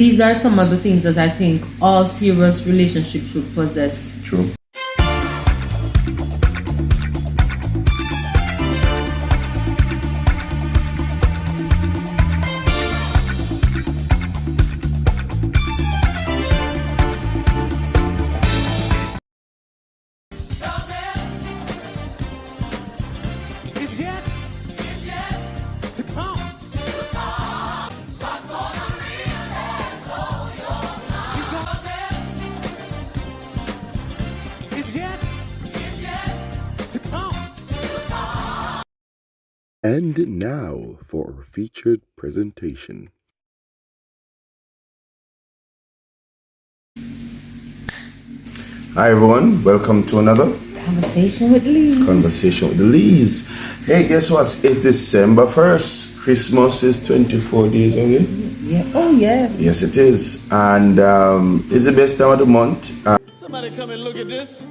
These are some of the things that I think all serious relationships should possess. True. And now for our featured presentation. Hi everyone, welcome to another Conversation with Lee. Conversation with the Lees. Hey, guess what? It's December 1st. Christmas is 24 days away. Yeah. Oh, yes. Yes, it is. And it's the best time of the month. Somebody come and look at this.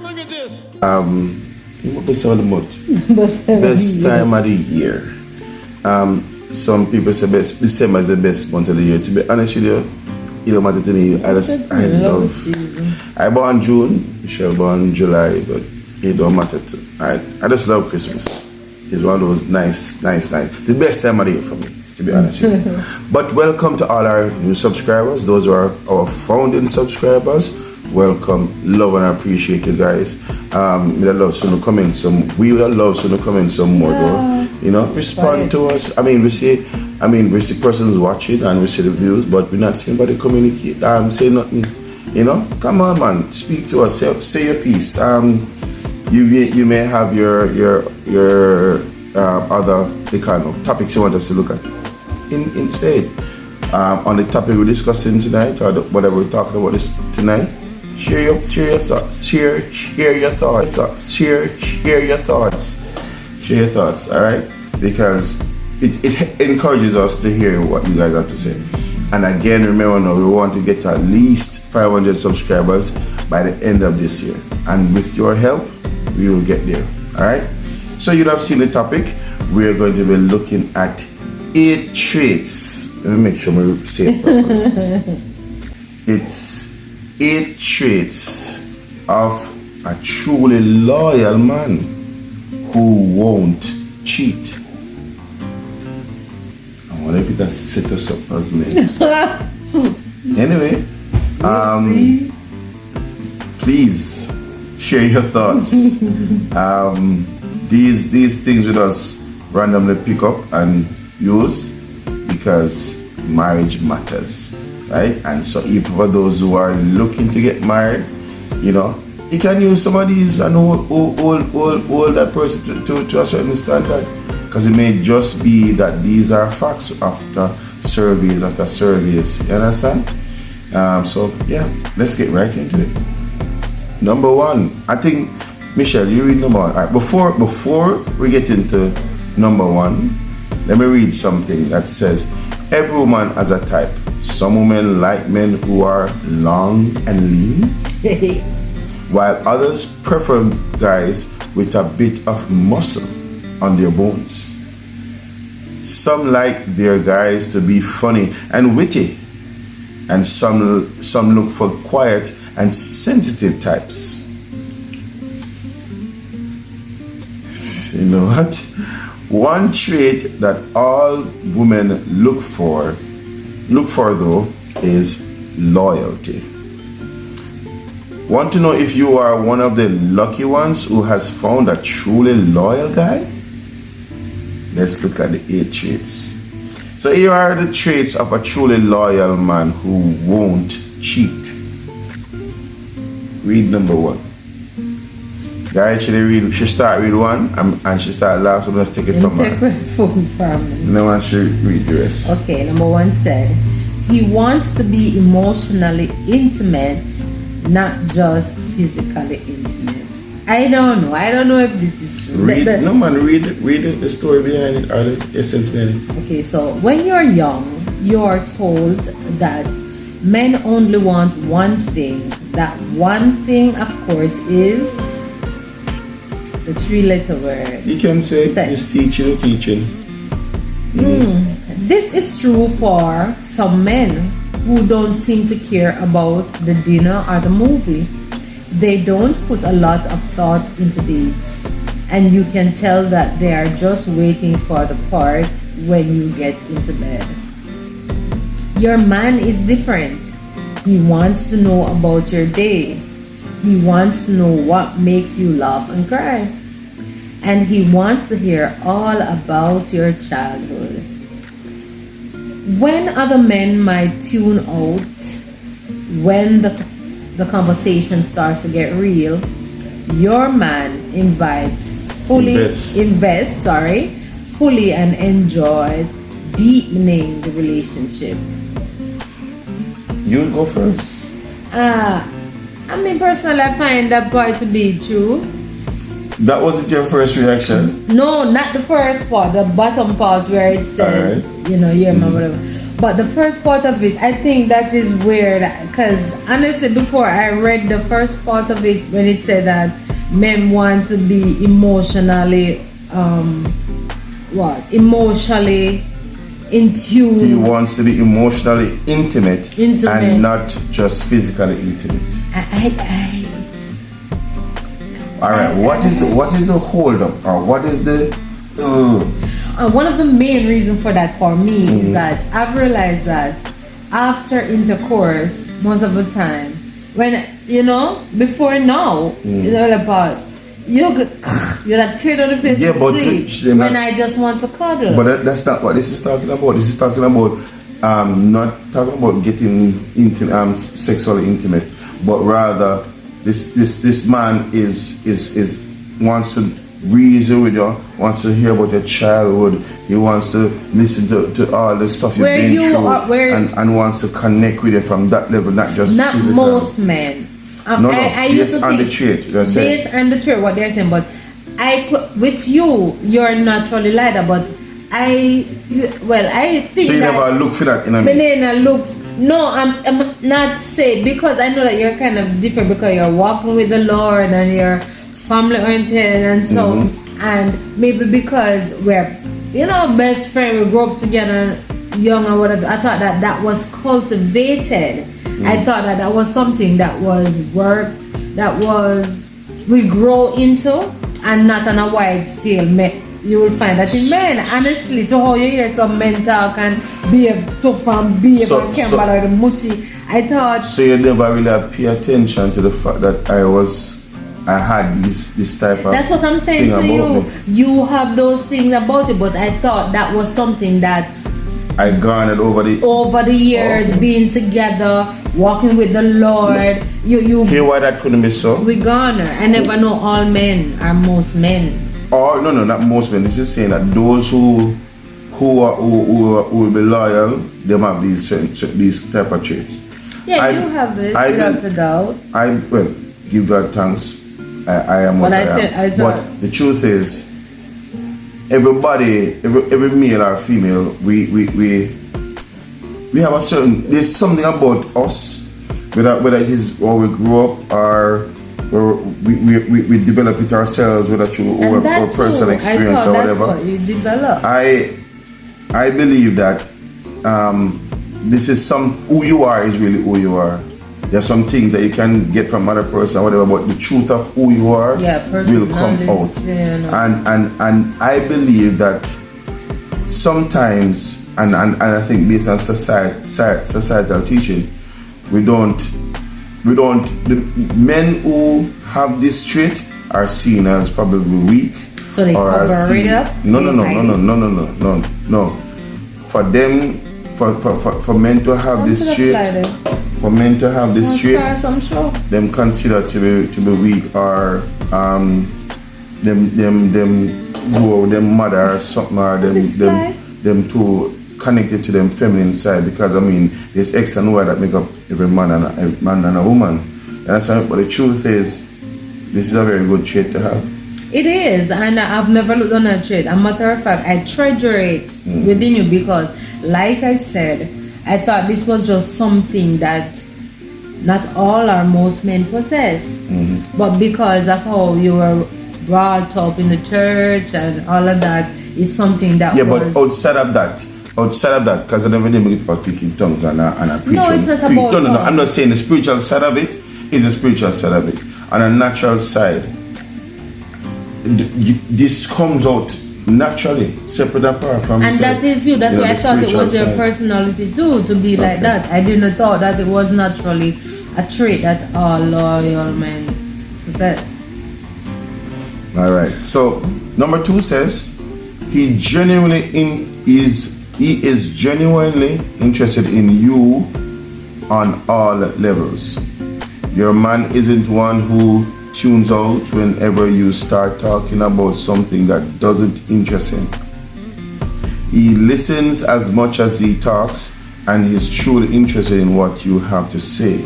Look at this. Best time of the month. Best time of the year. Some people say December is the best month of the year. To be honest with you, it don't matter to me. I love. I born June. Michelle born July, but it don't matter to. I just love Christmas. It's one of those nice. The best time of the year for me, to be honest with you. But welcome to all our new subscribers. Those who are our founding subscribers. Welcome, love and appreciate you guys. We would love to come in some. We would love to come in some more though. You know, respond to us. We see persons watching and we see the views, but we're not seeing anybody communicate. Say nothing. You know, come on, man, speak to us. Say your piece. You may have your other kind of topics you want us to look at. Instead, on the topic we're discussing tonight, or whatever we're talking about this tonight. Share your thoughts. Share your thoughts. All right, because it encourages us to hear what you guys have to say. And again, remember now, we want to get to at least 500 subscribers by the end of this year. And with your help, we will get there. All right. So you'll have seen the topic. We're going to be looking at 8 traits. Let me make sure we say it properly. It's 8 traits of a truly loyal man who won't cheat. I wonder if it has set us up as men. Anyway, please share your thoughts. These things with us randomly pick up and use because marriage matters. Right? And so even for those who are looking to get married, you know, you can use some of these and hold that person to a certain standard. Because it may just be that these are facts after surveys. You understand? So yeah, let's get right into it. Number 1, I think, Michelle, you read number 1. All right, before we get into number 1, let me read something that says, every woman has a type. Some women like men who are long and lean, while others prefer guys with a bit of muscle on their bones. Some like their guys to be funny and witty, and some look for quiet and sensitive types. You know what? One trait that all women look for though is loyalty. Want to know if you are one of the lucky ones who has found a truly loyal guy? Let's look at the 8 traits. So here are the traits of a truly loyal man who won't cheat. Read number 1. Guys, should start read 1 and she start last one. Let's take it from her. No one should read the rest. Okay, number 1 said, he wants to be emotionally intimate, not just physically intimate. I don't know if this is true. Read the story behind it, or the essence behind it. Okay, so when you're young, you're told that men only want one thing. That one thing, of course, is the 3-letter word. You can say sex. it's teaching. This is true for some men who don't seem to care about the dinner or the movie. They don't put a lot of thought into dates, and you can tell that they are just waiting for the part when you get into bed. Your man is different. He wants to know about your day. He wants to know what makes you laugh and cry. And he wants to hear all about your childhood. When other men might tune out when the conversation starts to get real, your man fully and enjoys deepening the relationship. You go first. I mean, personally, I find that part to be true. That wasn't your first reaction? No, not the first part, the bottom part where it says, Alright. Yeah, man, whatever. But the first part of it, I think that is weird, because honestly, before I read the first part of it, when it said that men want to be emotionally in tune. He wants to be emotionally intimate. And not just physically intimate. Alright, what is the hold up, or what is the one of the main reasons for that for me is that I've realized that after intercourse, most of the time, when before now, about you're not turn on the place to sleep when I just want to cuddle. But that's not what this is talking about. This is talking about not talking about getting sexually intimate, but rather this man is wants to reason with you, wants to hear about your childhood. He wants to listen to all the stuff you've been through, and wants to connect with you from that level, not just not physical. Most men. I used to think based on the trait, what they're saying, but with you're naturally lighter, but I think so you never look for that in a man. No, I'm not saying, because I know that you're kind of different because you're walking with the Lord and you're family oriented and so and maybe because we're best friend, we grew up together young or whatever. I thought that was cultivated. I thought that was something that was worked, that was we grow into, and not on a wide scale. You will find that in men, honestly, to how you hear some men talk and behave tough and behave and camp out the mushy. I thought. So you never really pay attention to the fact that I had this type of. That's what I'm saying to you. Me. You have those things about you, but I thought that was something that I garnered over the years, being together, walking with the Lord. You hear why that couldn't be so? We garner. I never know all men are most men. Or no, not most men. This is saying that those who will be loyal, they have these type of traits. Yeah, you have it without a doubt. Give God thanks. I am what I am. But the truth is, everybody, every male or female, we have a certain. There's something about us, whether it is how we grew up or we develop it ourselves, whether through our personal experience or whatever. That's what you develop. I believe that this is who you are is really who you are. There are some things that you can get from another person or whatever, but the truth of who you are will come out. And I believe that sometimes, and I think based on societal teaching, the men who have this trait are seen as probably weak. So they cover it up? No. For them, for men to have this trait, them considered to be weak, or them mother or something, or them too connected to them feminine side, because there's X and Y that make up every man and a woman. But the truth is, this is a very good trait to have. It is, and I've never looked on that trait. As a matter of fact, I treasure it within you because, like I said, I thought this was just something that not all or most men possess. But because of how you were brought up in the church and all of that, is something that but outside of that, outside of that, because I never did get about speaking tongues and a preach. No, it's not about no, tongues. I'm not saying the spiritual side of it is the spiritual side of it. On a natural side, this comes out naturally, separate apart from. And that is you. That's why I thought it was your personality too, to be like that. I didn't thought that it was naturally a trait that all loyal men possess. All right. So number 2 says he is genuinely interested in you on all levels. Your man isn't one who tunes out whenever you start talking about something that doesn't interest him. He listens as much as he talks and is truly interested in what you have to say.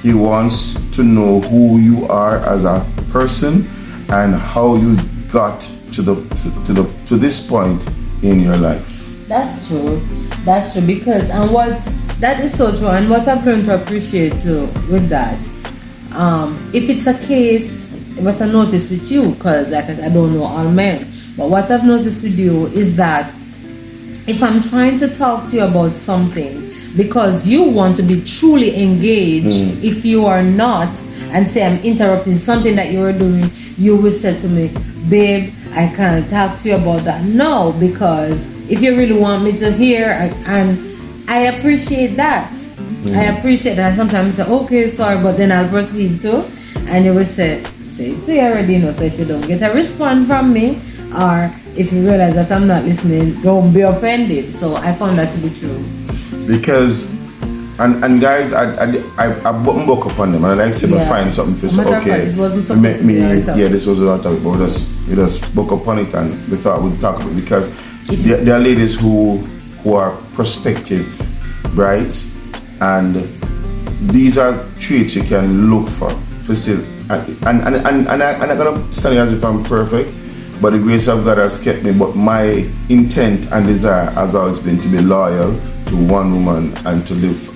He wants to know who you are as a person and how you got to this point in your life. That's true because that is so true, and what I've learned to appreciate too with that, if it's a case, what I noticed with you, because like I don't know all men, but what I've noticed with you is that if I'm trying to talk to you about something because you want to be truly engaged, if you are not, and say I'm interrupting something that you are doing, you will say to me, babe, I can't talk to you about that. No, because if you really want me to hear, and I appreciate that. I appreciate that. Sometimes I say, okay, sorry, but then I'll proceed to, and you will say it to you already, you know. So if you don't get a response from me, or if you realize that I'm not listening, don't be offended. So I found that to be true. Because, and guys, I button book upon them, and I like to find something for say, okay, this was our topic, but we just book upon it, and we thought we'd talk about it, because there are ladies who are prospective brides, and these are traits you can look for still. And I'm not gonna stand here as if I'm perfect, but the grace of God has kept me. But my intent and desire has always been to be loyal to one woman and to live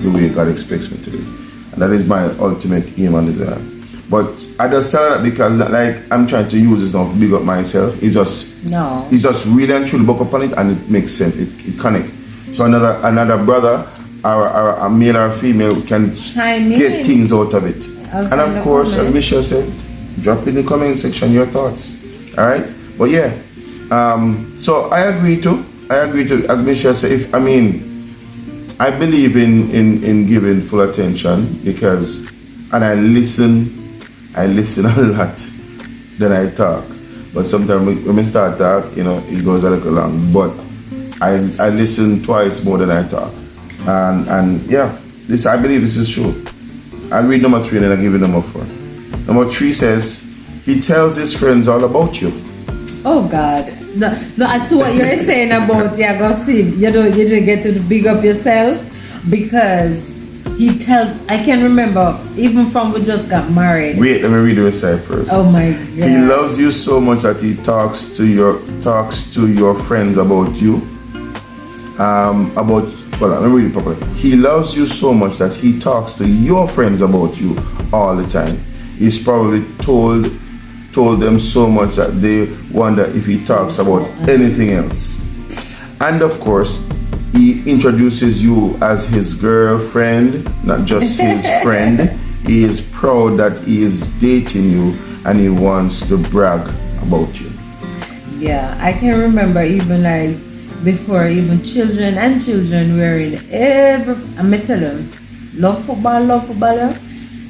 the way God expects me to live. And that is my ultimate aim and desire. But I just say that because like I'm trying to use this now to big up myself. It's just really and truly book upon it, and it makes sense. It connects. So another brother or a male or a female can get things out of it. And of course, as Michelle said, drop in the comment section your thoughts. Alright? But yeah. So I agree to as Michelle said, I believe in giving full attention, because I listen a lot, then I talk. But sometimes when we start talk, it goes a little long. But I listen twice more than I talk. And yeah, I believe this is true. I'll read number 3 and then I'll give you number 4. Number 3 says, he tells his friends all about you. Oh God. No, I see what you're saying about gossip. You didn't get to big up yourself, because he tells, I can remember, even from we just got married. Wait, let me read the side first. Oh my God. He loves you so much that he talks to your friends about you. Let me read it properly. He loves you so much that he talks to your friends about you all the time. He's probably told them so much that they wonder if he talks about anything else. And of course, he introduces you as his girlfriend, not just his friend. He is proud that he is dating you, and he wants to brag about you. Yeah, I can remember even like before, even children were in I'm tell them, love football,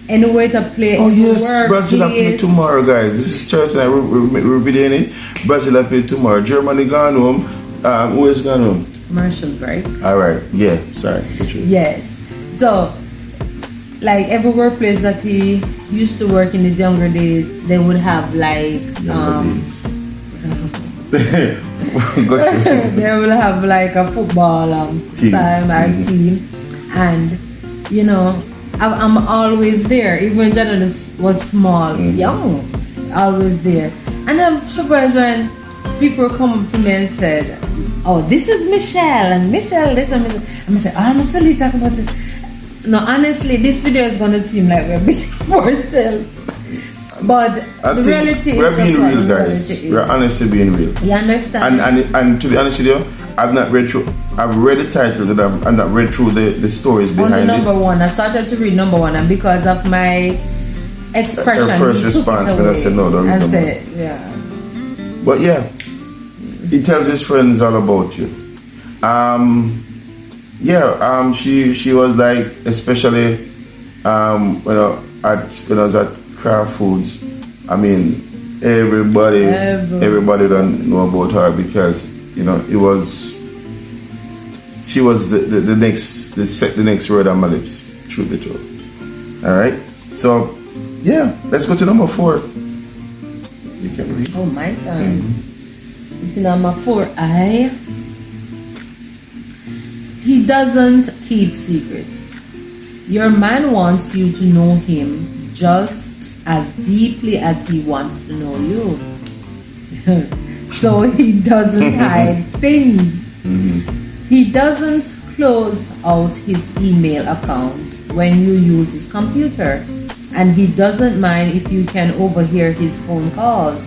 anyway to play. Oh yes, Brazil will play tomorrow, guys. This is Thursday. We're videoing it. Brazil will play tomorrow. Germany gone home. Who is gone home? Commercial break. All right. Yeah. Sorry. Yes. So, like every workplace that he used to work in his younger days, they would have like they will have like a football team. Team, and I'm always there, even when Jonathan was small, young, always there. And I'm surprised when people come up to me and said, oh, this is Michelle, and Michelle this and Michelle. I'm saying, I'm still talking about it. No, honestly, this video is gonna seem like we're being ourselves. But I the think reality is we're being just what real, the guys. reality is. We're honestly being real. You understand? And to be honest with you, I've not read through. I've read the title, but I've not read through the stories On the behind number it. one, I started to read number one, and because of my expression, Her first he took response it when I away. said, no, don't read I number said, yeah. But yeah, he tells his friends all about you. She was like, especially when I was at Kraft Foods. I mean, everybody don't know about her because she was the next word on my lips. Truth be told. All right. So yeah, let's go to number 4. You can read. Oh my God. It's number 4. He doesn't keep secrets. Your man wants you to know him just as deeply as he wants to know you. So he doesn't hide things. He doesn't close out his email account when you use his computer. And he doesn't mind if you can overhear his phone calls.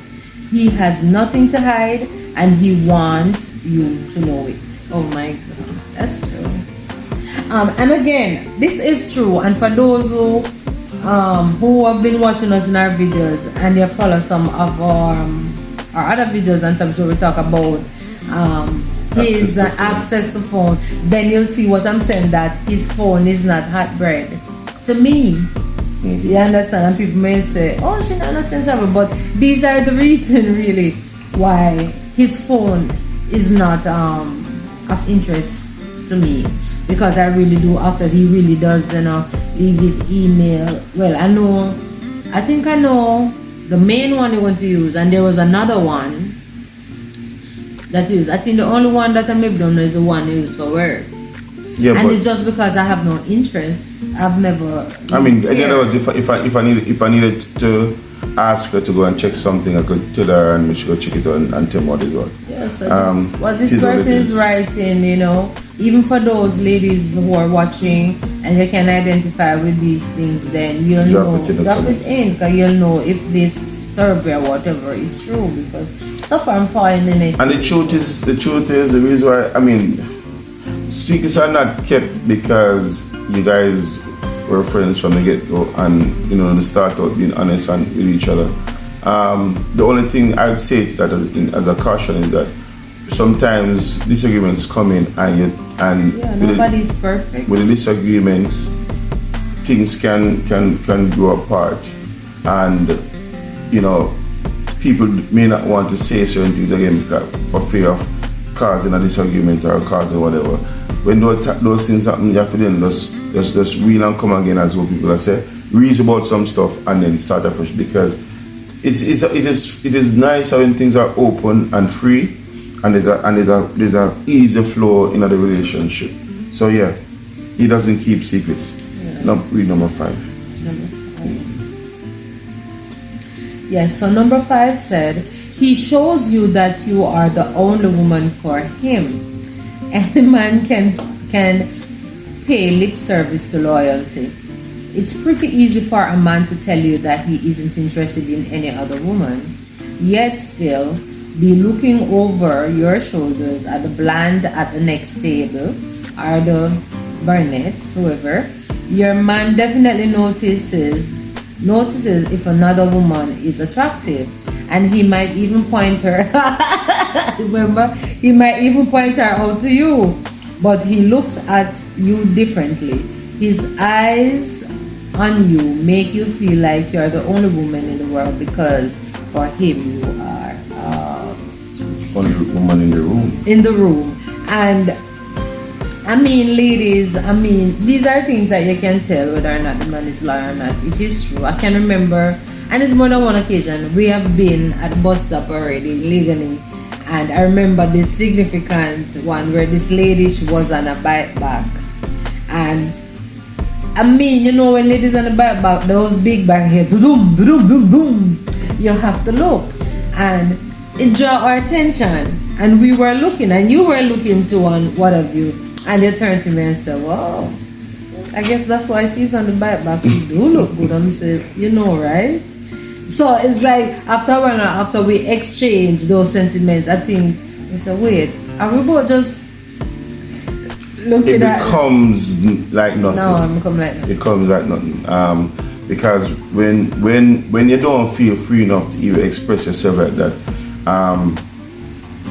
He has nothing to hide and he wants you to know it. Oh my God, that's true. And again, this is true. And for those who have been watching us in our videos and you follow some of our other videos and times where we talk about his access to phone, then you'll see what I'm saying, that his phone is not hot bread to me. You understand? And people may say, oh, she don't understand something, but these are the reason really why his phone is not of interest to me, because I really do ask that he really does leave his email. Well, I think I know the main one he want to use, and there was another one that he used. I think the only one that I maybe don't know is the one he used for work. Yeah, and it's just because I have no interest. I've never. I mean, in other words, if I needed to ask her to go and check something, I could tell her and she could check it and tell me what it was. Yeah, so this person is writing, even for those ladies who are watching and you can identify with these things, then you'll drop it in, because you'll know if this survey or whatever is true, because so far I'm falling in it. And the truth is the reason why, I mean, secrets are not kept because you guys were friends from the get-go and they start out being honest and with each other. The only thing I'd say to that as a caution is that sometimes disagreements come in and nobody's perfect. With the disagreements, things can grow apart, and people may not want to say certain things again for fear of causing a disagreement or causing whatever. When those things happen, you have to then just reel and come again, as what people are saying, reason about some stuff and then start afresh, because it is nicer when things are open and free, and there's a easy flow in the relationship. So yeah, he doesn't keep secrets. Yeah. Read number 5. Number 5. Yeah, so number 5 said, he shows you that you are the only woman for him. Any man can pay lip service to loyalty. It's pretty easy for a man to tell you that he isn't interested in any other woman, yet still be looking over your shoulders at the bland at the next table, or the Burnetts, whoever. Your man definitely notices if another woman is attractive, and he might even point her he might even point her out to you, but he looks at you differently. His eyes on you make you feel like you're the only woman in the world, because for him you are only woman in the room. And I mean, ladies, these are things that you can tell whether or not the man is loyal or not. It is true. I can remember, and it's more than one occasion, we have been at the bus stop already legally, and I remember this significant one where this lady, she was on a bike back, and when ladies on the bike back, those big back here, boom, boom, boom, boom, you have to look, and it drew our attention, and we were looking, and you were looking to on what have you, and you turned to me and said, wow, I guess that's why she's on the bike back. She do look good. And I said, right? So it's like after a while, after we exchange those sentiments, I think we said, wait, are we both just looking It at becomes like nothing. No, it becomes like nothing. It becomes like nothing. Because when you don't feel free enough to even express yourself like that,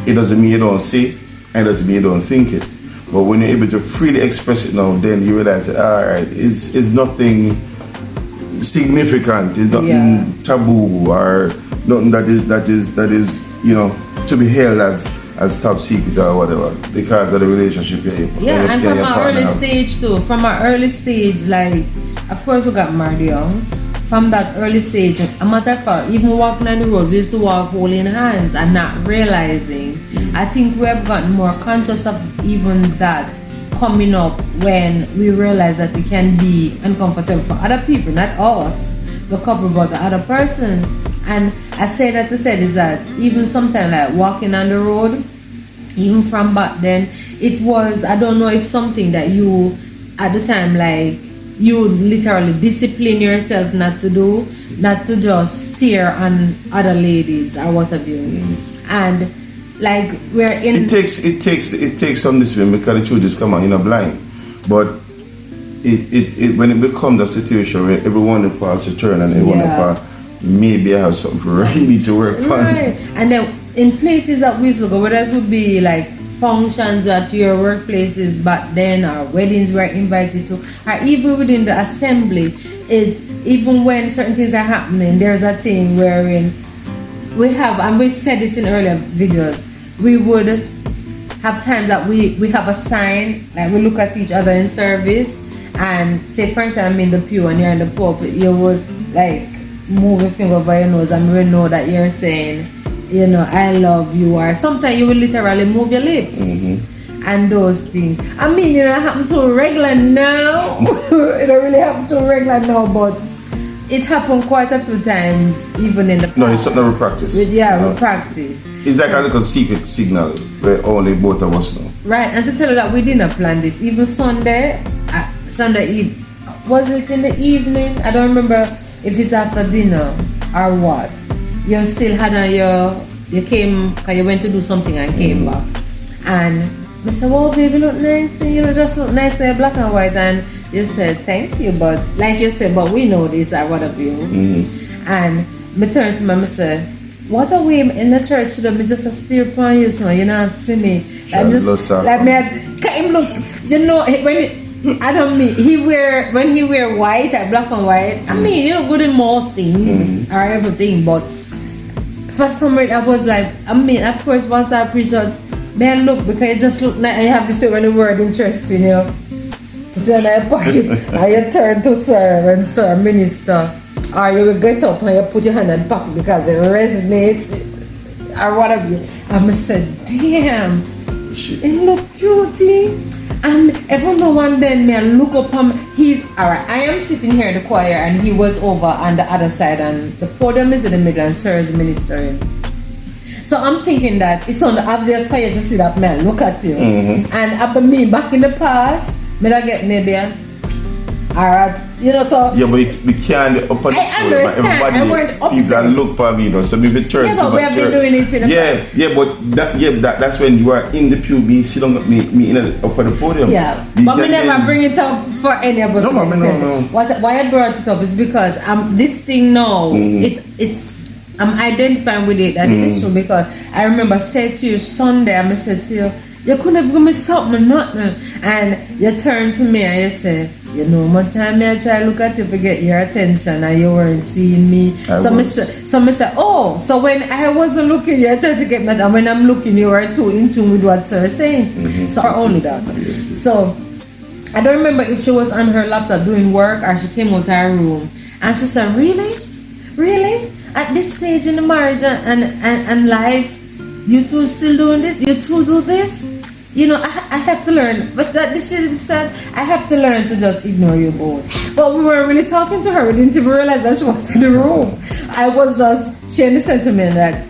it doesn't mean you don't say it, and it doesn't mean you don't think it. But when you're able to freely express it now, then you realize that, all right, it's nothing significant, it's nothing taboo, or nothing that is to be held as top secret or whatever, because of the relationship and from our early stage too. From our early stage, like, of course we got married young. From that early stage, a matter of fact, even walking on the road, we used to walk holding hands and not realizing. I think we have gotten more conscious of even that coming up when we realize that it can be uncomfortable for other people, not us, the couple, but the other person. And I say that to say is that even sometimes like walking on the road, even from back then, it was, I don't know if something that you at the time, like, you literally discipline yourself not to do, not to just stare on other ladies or what have you. And like we're in, it takes some discipline, because the truth is come on, you're not blind. But it when it becomes a situation where everyone in parts a turn and everyone in part, maybe I have something really to work on. Right. And then in places that we used to go, whether it would be like functions at your workplaces back then, or weddings we're invited to, or even within the assembly, even when certain things are happening, there's a thing wherein we have, and we've said this in earlier videos, we would have times that we have a sign, like we look at each other in service, and say for instance I'm in the pew and you're in the pulpit, you would like move your finger over your nose and we know that you're saying, I love you, or sometimes you will literally move your lips and those things. I mean, it happen to regular now. It don't really happen to regular now, but it happened quite a few times, even in the past. No, it's something we practice. We practice. It's like a little secret signal where only both of us know. Right, and to tell you that we didn't plan this. Even Sunday Eve, was it in the evening? I don't remember if it's after dinner or what. You still had you came, because you went to do something and came back. And I said, well, baby, look nice, just look nice there, black and white. And you said, thank you, but like you said, but we know this, or what have you. And me turned to me and said, what are we in the church today? Me just a steer upon you, so you know, see me. Like, just, like me, can't look, I don't mean, when he wear white or black and white, I mean, good in most things, or everything, but for some reason, I was like, of course, once I preach out, man, look, because you just look nice, and you have to say when the word interesting, put it in your pocket, and you turn to serve and serve, minister, or you will get up and you put your hand in the pocket because it resonates, or whatever. And I said, damn, it look cutie. And every now and then, me look up him. Alright, I am sitting here in the choir, and he was over on the other side, and the podium is in the middle, and Sir is ministering. So I'm thinking that it's on the obvious for you to see that man look at you. And after me back in the past, me I get maybe alright, so yeah, but we can't up on the everybody people that look for me, so if you turn but we have been doing it in the past. that's when you are in the pew, me sit on me up on the podium. But we never bring it up for any of us. No. Why I brought it up is because this thing now, I'm identifying with it, and it is true, because I remember I said to you Sunday, I said to you, you couldn't have given me something, nothing. And you turned to me and you said, one time I try to look at you to get your attention and you weren't seeing me. So I said, oh, so when I wasn't looking, you tried to get me, and when I'm looking, you were too in tune with what Sir is saying. So only that. So I don't remember if she was on her laptop doing work or she came out her room and she said, really? At this stage in the marriage and life, you two still doing this? You two do this? I have to learn. But that she said, I have to learn to just ignore you both. But we weren't really talking to her. We didn't even realize that she was in the room. I was just sharing the sentiment that,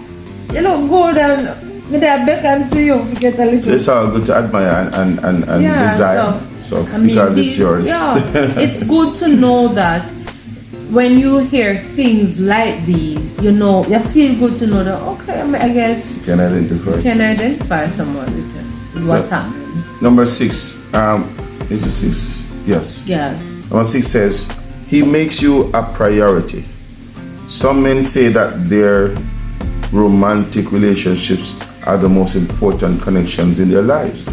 go down. Me there beckon to you to get a little. So it's all good to admire and desire. So because it's yours. It's good to know that when you hear things like these, you know, you feel good to know that, okay, I guess You can identify. someone with what's happening. Number 6, is it 6? Yes. Yes. Number 6 says, he makes you a priority. Some men say that their romantic relationships are the most important connections in their lives.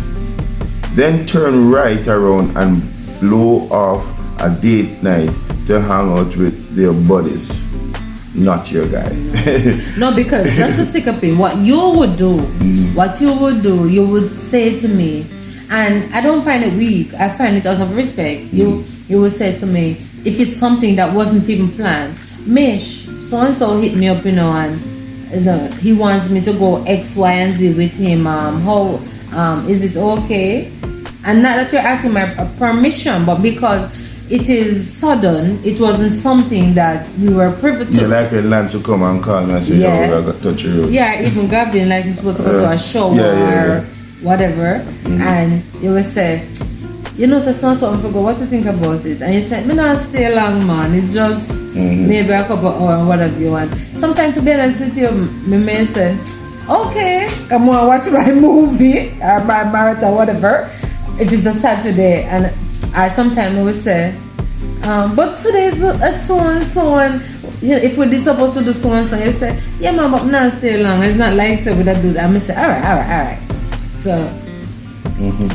Then turn right around and blow off a date night to hang out with their buddies. Not your guy. No, because just to stick up in what you would do, you would say to me, and I don't find it weak, I find it out of respect. You would say to me, if it's something that wasn't even planned, Mish, so and so hit me up, and he wants me to go X, Y, and Z with him. How is it okay? And not that you're asking my permission, but because it is sudden, it wasn't something that we were privy to. Yeah, like a land to come and call me and say, Yeah. yo, I got touch you. Yeah, even Gavin, like, you're supposed to go to a show or whatever, and you would say, you know, so and so, I forgot what to think about it. And you said, me not stay long, man. It's just maybe a couple hours, whatever you want. Sometimes, to be honest with you, me may say, okay, come on, watch my movie or my marathon, whatever. If it's a Saturday, and I sometimes will say, but today is so and so, and you know, if we're supposed to do so and so, you say, yeah, man, but not stay long. It's not like say we don't do that. I say, all right. So,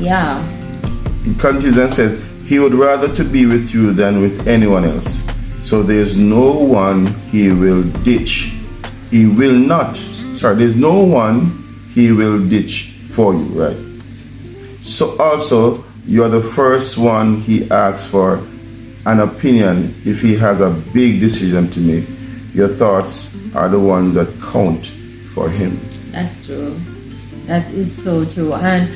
yeah. He continues and says, he would rather to be with you than with anyone else. So there's no one he will ditch. There's no one he will ditch for you, right? So also, you're the first one he asks for an opinion if he has a big decision to make. Your thoughts are the ones that count for him. That's true. That is so true. And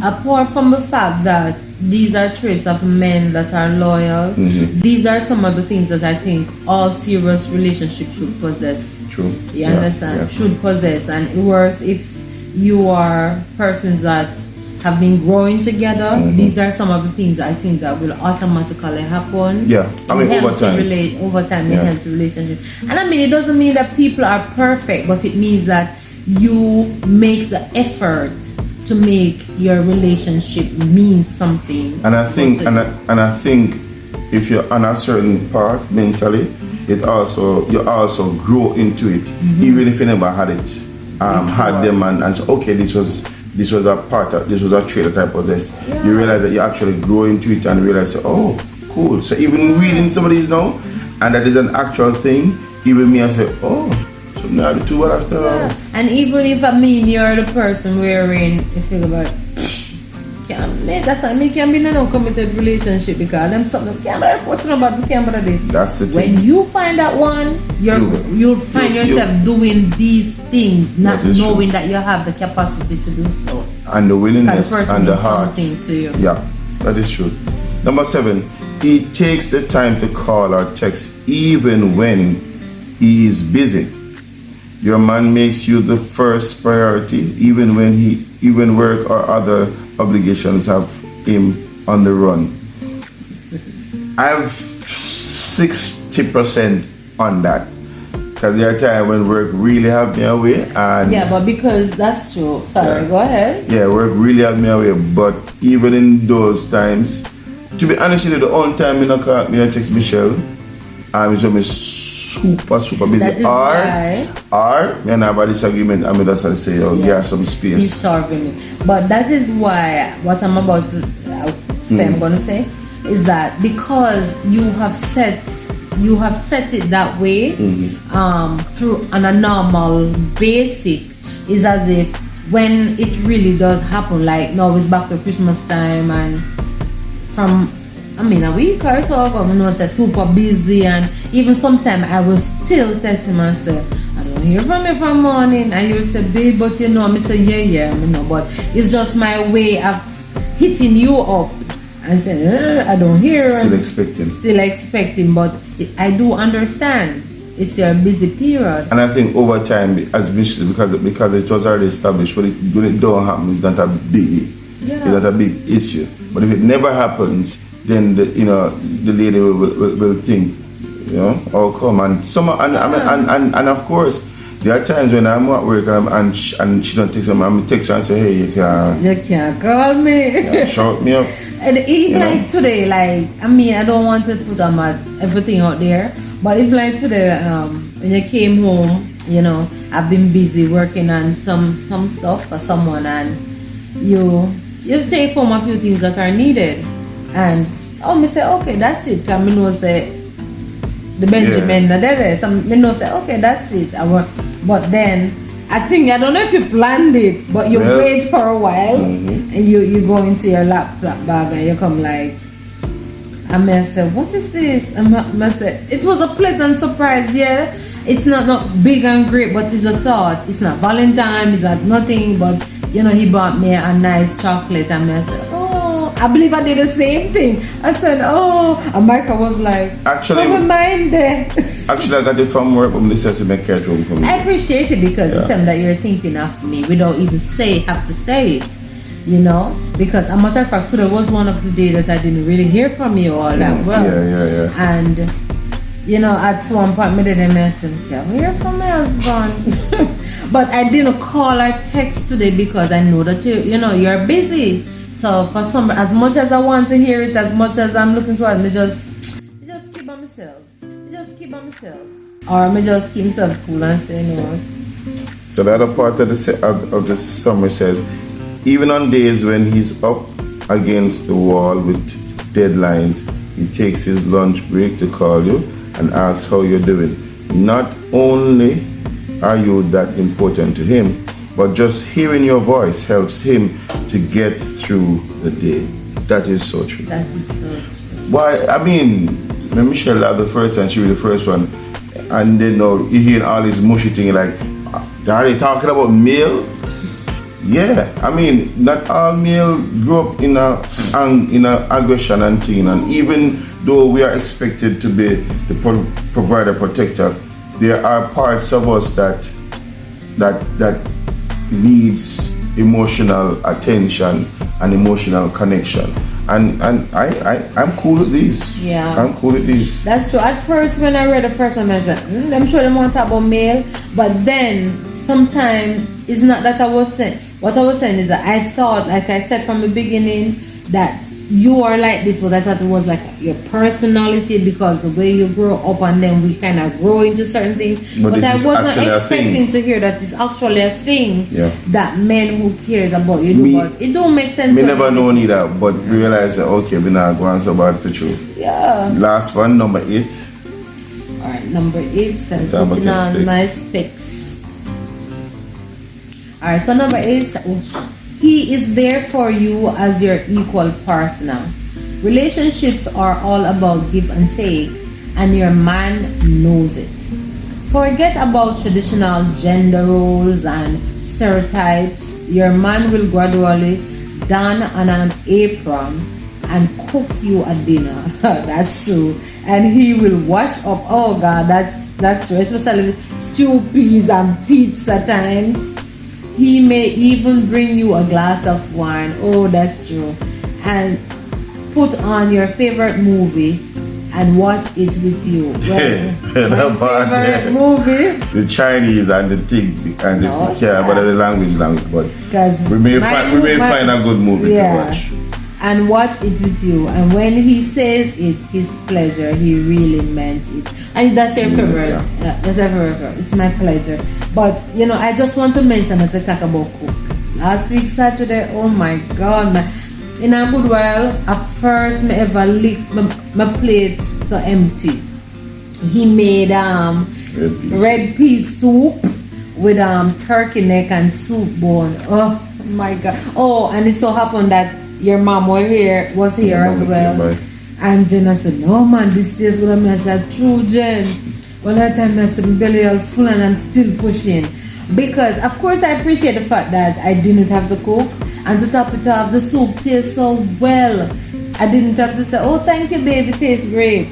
apart from the fact that these are traits of men that are loyal, these are some of the things that I think all serious relationships should possess. True. You understand? Yeah. Should possess. And worse, if you are persons that have been growing together, these are some of the things I think that will automatically happen. Yeah, I mean, over time in healthy relationship. And I mean, it doesn't mean that people are perfect, but it means that you make the effort to make your relationship mean something. And I think, and I think, if you're on a certain path mentally, you also grow into it, even if you never had it, had them and say, okay, this was a trait that I possessed. Yeah. You realize that you actually grow into it and realize, oh, cool. So even reading somebody's now, and that is an actual thing, even me, I say, oh, so now the two what after. Yeah. And even if you're the person wherein you feel about, that's why me can be in a committed relationship because them something can't report about me can't about this. That's the thing. When you find that one, you'll find yourself doing these things, not knowing that you have the capacity to do so. And the willingness and the heart. To you. Yeah, that is true. Number 7, he takes the time to call or text even when he is busy. Your man makes you the first priority, even when work or other obligations have him on the run. I'm 60% on that, because there are times when work really have me away, and yeah, but because that's true. Sorry, go ahead. Yeah, work really have me away, but even in those times, to be honest with you, the only time I text Michelle, I'm super busy. That is or me and I have a disagreement, and I just say, oh, yeah, some space. He's starving me. But that is why what I'm about to say, I'm going to say, is that because you have set it that way, through on a normal basic, is as if when it really does happen, like now it's back to Christmas time, and from a week or so, I know it's super busy, and even sometimes I will still text him and say, I don't hear from you from morning, and you'll say, babe, but you know, I say, yeah, but it's just my way of hitting you up and saying, I don't hear. Still expecting, but I do understand. It's a busy period. And I think over time, as because it was already established, when it don't happen, it's not a biggie. Yeah. It's not a big issue. But if it never happens, then the lady will think, You know, how come? And some, and of course, there are times when I'm at work and she don't text me. I'm text her and say, hey, you can't call me. Shout me up. And even like today, like I mean, I don't want to put everything out there, but if like today, when you came home, you know, I've been busy working on some stuff for someone, and you take home a few things that are needed, and me say, okay, that's it. Cause me know say the Benjamin, me know say, okay, that's it. But then I don't know if you planned it, but you wait for a while, and you go into your laptop bag and you come like, I say, what is this? I say, it was a pleasant surprise, yeah. It's not big and great, but it's a thought. It's not Valentine, it's not nothing, but you know, he bought me a nice chocolate, and I said, oh, I believe I did the same thing. I said, oh, and Michael was like, actually, never mind it. Actually, I got it from work, but this has to make it home for me. I appreciate it because you tell me that you're thinking of me without even have to say it, you know, because a matter of fact, today was one of the days that I didn't really hear from you all that well. Yeah. And you know, at one point, I didn't mention, can we hear from my husband? But I didn't call or text today because I know that you're busy. So for some, as much as I want to hear it, as much as I'm looking forward, me just keep by myself. Or me just keep myself cool and say, you know. So the other part of the summary says, even on days when he's up against the wall with deadlines, he takes his lunch break to call you and asks how you're doing. Not only are you that important to him, but just hearing your voice helps him to get through the day. That is so true. That is so true. Why? I mean, when Michelle had the first and she was the first one, and then you hear all this mushy thing like, are they talking about male? Yeah, I mean, not all male grew up in a aggression and thing, and even though we are expected to be the provider, protector, there are parts of us that needs emotional attention and emotional connection, and I'm cool with these. Yeah, I'm cool with these. That's true. At first, when I read the first one, I said, I'm sure they want to talk about male, but then sometimes it's not that I was saying. What I was saying is that I thought, like I said from the beginning, that you are like this, but I thought it was like your personality because the way you grow up, and then we kind of grow into certain things. But I wasn't expecting to hear that it's actually a thing that men who cares about you do. But it don't make sense. We never know neither, but realize that okay, we're not going so bad for you. Yeah. Last one, number 8. Alright, number 8 says putting on my specs. Alright, so number 8 says, he is there for you as your equal partner. Relationships are all about give and take, and your man knows it. Forget about traditional gender roles and stereotypes. Your man will gradually don on an apron and cook you a dinner. That's true. And he will wash up. Oh God, that's true. Especially stew peas and pizza times. He may even bring you a glass of wine. Oh, that's true. And put on your favorite movie and watch it with you. Well, my favorite movie. The Chinese and the thing and but the language. But we may find a good movie to watch. And watch it with you. And when he says it, his pleasure, he really meant it. And that's your favorite. That's your favorite. It's my pleasure. But I just want to mention as I talk about cook. Last week Saturday, oh my God, in a good while, at first me ever licked my plate so empty. He made red pea soup with turkey neck and soup bone. Oh my God. Oh, and it so happened that your mom was here as well. And Jen said, no man, this tastes good. I said, true Jen. Well, that time I said, my belly all full and I'm still pushing. Because of course I appreciate the fact that I didn't have to cook. And to top it off, the soup tastes so well. I didn't have to say, oh thank you baby, it tastes great.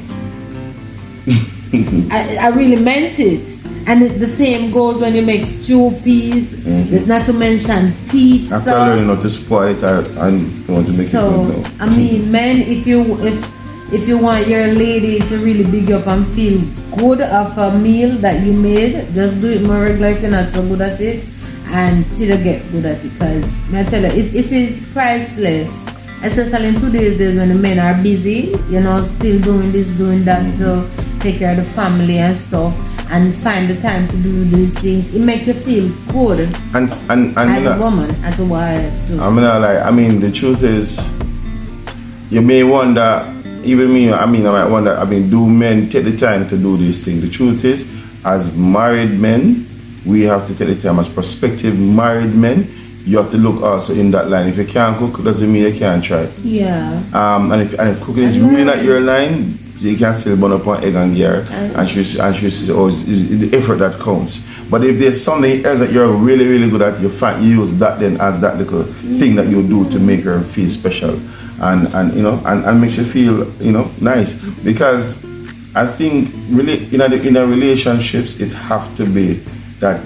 I really meant it. And the same goes when you make stew peas, not to mention pizza. After learning not to spoil it and want to make it good. I mean, men, if if you want your lady to really big you up and feel good of a meal that you made, just do it more regular if you're not so good at it, and till you get good at it. Because I tell you, it is priceless, especially in today's days when the men are busy, you know, still doing this, doing that to take care of the family and stuff, and find the time to do these things. It makes you feel good and as a woman, as a wife too. I mean, the truth is, you may wonder, even me, I might wonder, do men take the time to do these things? The truth is, as married men, we have to take the time. As prospective married men, you have to look also in that line. If you can't cook, doesn't mean you can't try. Yeah. And if cooking is really not your line, you can still burn up on egg and gear, and she says, oh, it's the effort that counts. But if there's something else that you're really, really good at, you use that then as that little thing that you do to make her feel special, and you know, and makes you feel, you know, nice. Because I think really in a relationships, it have to be that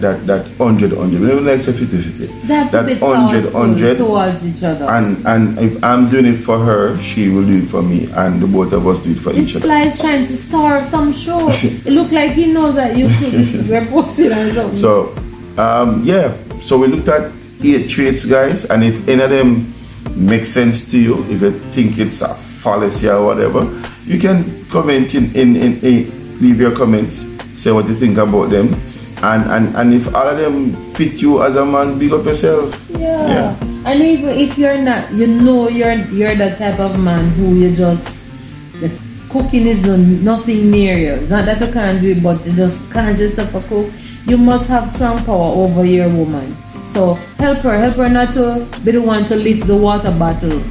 100. We don't like say 50-50. That 100 towards each other. And if I'm doing it for her, she will do it for me, and the both of us do it for each other. This fly is trying to star some show. It look like he knows that YouTube is reposted or something. So yeah. So we looked at 8 traits, guys, and if any of them make sense to you, if you think it's a fallacy or whatever, you can comment in leave your comments, say what you think about them. And if all of them fit you as a man, big up yourself. Yeah. And even if you're not, you know, you're the type of man who you just, the cooking is nothing near you. It's not that you can't do it, but you just can't yourself a cook. You must have strong power over your woman. So help her not to be the one to lift the water bottle.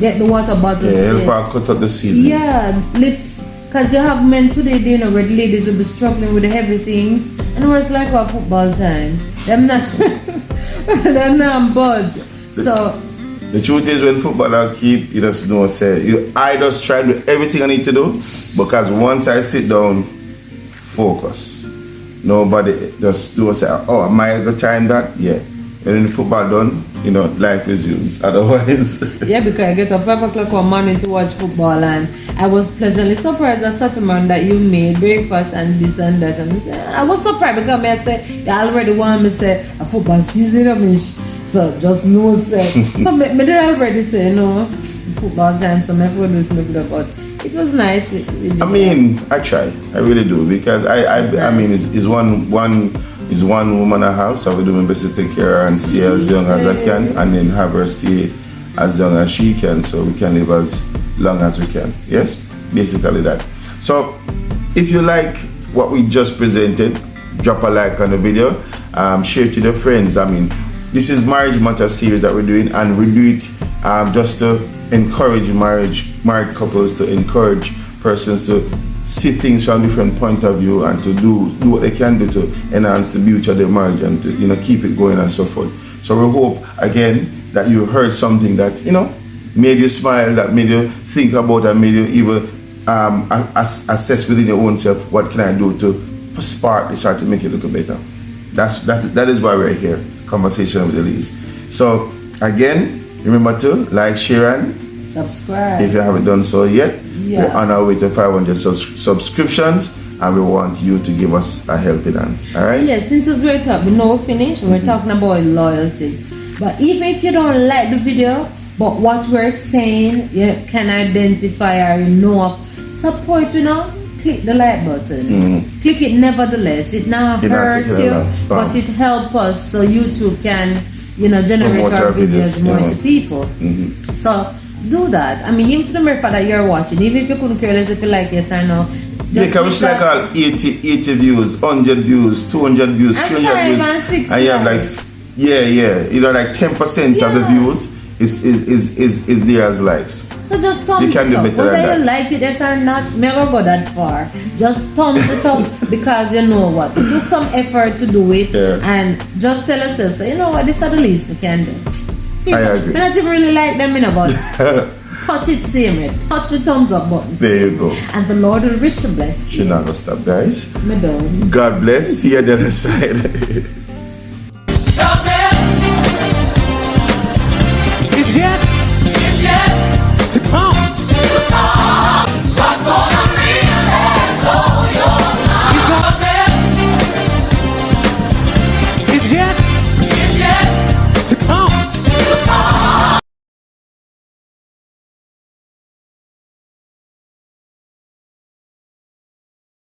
Get the water bottle. Yeah, help her cut out the season. Yeah, lift. Because you have men today, you know, where the ladies will be struggling with the heavy things, and where it's like our football time. Them not budge. So the truth is, when footballer keep, you just know, I just try to do everything I need to do, because once I sit down, focus. Nobody just do say, oh, am I the time that? Yeah. And then the football done, you know, life resumes. Otherwise. Yeah, because I get up 5 o'clock one morning to watch football, and I was pleasantly surprised at such a man that you made breakfast and this and that. And I was surprised because I said, you already want me to say a football season of me. So just know, say. So me did already say, no, football time, so my phone was moved up. But it was nice. I mean, I try. I really do, because I mean, it's one woman I have, so I will do my best to take care of her and stay as young as I can, and then have her stay as young as she can, so we can live as long as we can. Yes, basically that. So if you like what we just presented, drop a like on the video, share it to your friends. I mean, this is Marriage Matter series that we're doing, and we do it just to encourage married couples, to encourage persons to see things from a different point of view, and to do what they can do to enhance the beauty of their marriage, and to, you know, keep it going and so forth. So we hope again that you heard something that, you know, made you smile, that made you think about, and made you even assess within your own self, what can I do to spark this or to make it look better. That is why we're here, Conversation with Elise. So again, remember to like, share, and subscribe if you haven't done so yet. Yeah. We're on our way to 500 subscriptions, and we want you to give us a helping hand. All right? Yes, since we're talking, we know we're finished, we're talking about loyalty. But even if you don't like the video, but what we're saying, you can identify or you know of, support, you know, click the like button. Click it nevertheless. It not hurt you, but it helps us so YouTube can, you know, generate our videos more to people. So do that. I mean, even to the mere fact that you're watching, even if you couldn't care less if you like yes or no. Just because it's like all 80 views, 100 views, 200 views, 300 views, and you have like, you know, like 10% of the views is there as likes. So just thumbs it up. Whether you like it yes or not, never go that far. Just thumbs it up, because you know what, it took some effort to do it, and just tell yourself, so you know what, this is the least we can do. I agree. I don't really like them, you know, but touch it, same it. Touch the thumbs up button. There you go. And the Lord will richly bless you. Should not stop, guys. Me done. God bless. See you on the other side.